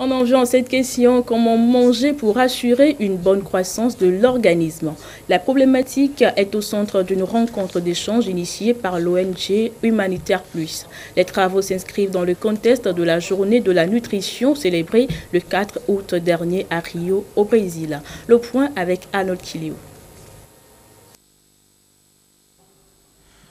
En enjouant cette question, comment manger pour assurer une bonne croissance de l'organisme? La problématique est au centre d'une rencontre d'échange initiée par l'ONG Humanitaire Plus. Les travaux s'inscrivent dans le contexte de la journée de la nutrition célébrée le 4 août dernier à Rio, au Brésil. Le point avec Arnold Kiliou.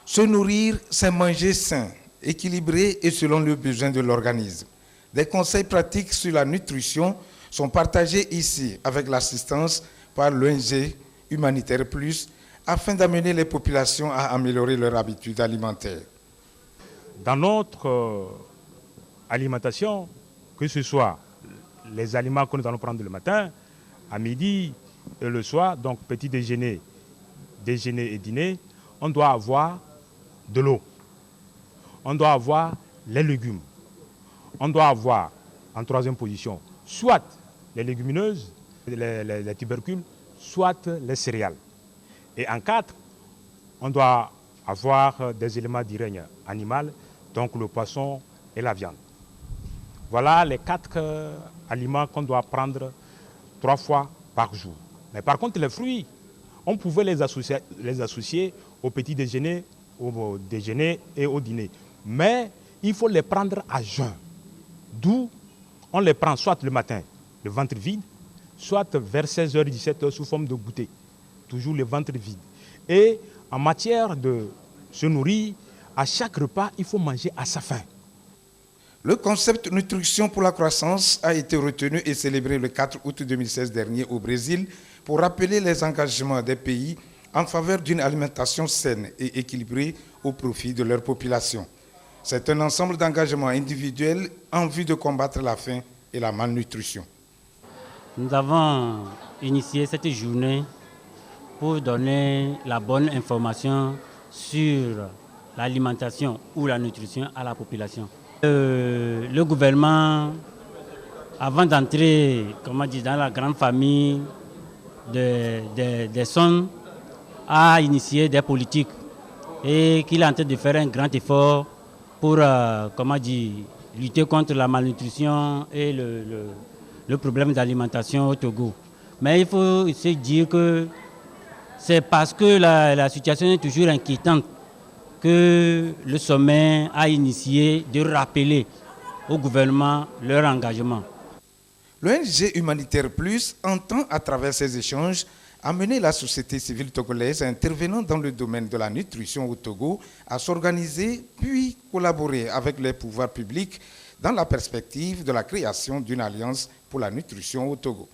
Se nourrir, c'est manger sain, équilibré et selon le besoin de l'organisme. Des conseils pratiques sur la nutrition sont partagés ici avec l'assistance par l'ONG Humanitaire Plus afin d'amener les populations à améliorer leurs habitudes alimentaires. Dans notre alimentation, que ce soit les aliments que nous allons prendre le matin, à midi et le soir, donc petit déjeuner, déjeuner et dîner, on doit avoir de l'eau, on doit avoir les légumes. On doit avoir, en troisième position, soit les légumineuses, les tubercules, soit les céréales. Et en quatre, on doit avoir des éléments du règne animal, donc le poisson et la viande. Voilà les quatre aliments qu'on doit prendre 3 fois par jour. Mais par contre, les fruits, on pouvait les associer au petit déjeuner, au déjeuner et au dîner. Mais il faut les prendre à jeun. D'où on les prend soit le matin, le ventre vide, soit vers 16h, 17h sous forme de goûter. Toujours le ventre vide. Et en matière de se nourrir, à chaque repas, il faut manger à sa faim. Le concept nutrition pour la croissance a été retenu et célébré le 4 août 2016 dernier au Brésil pour rappeler les engagements des pays en faveur d'une alimentation saine et équilibrée au profit de leur population. C'est un ensemble d'engagements individuels en vue de combattre la faim et la malnutrition. Nous avons initié cette journée pour donner la bonne information sur l'alimentation ou la nutrition à la population. Le gouvernement, avant d'entrer dans la grande famille des zones, a initié des politiques et qu'il est en train de faire un grand effort pour lutter contre la malnutrition et le problème d'alimentation au Togo. Mais il faut se dire que c'est parce que la situation est toujours inquiétante que le sommet a initié de rappeler au gouvernement leur engagement. L'ONG Humanitaire Plus entend à travers ces échanges amener la société civile togolaise intervenant dans le domaine de la nutrition au Togo à s'organiser puis collaborer avec les pouvoirs publics dans la perspective de la création d'une alliance pour la nutrition au Togo.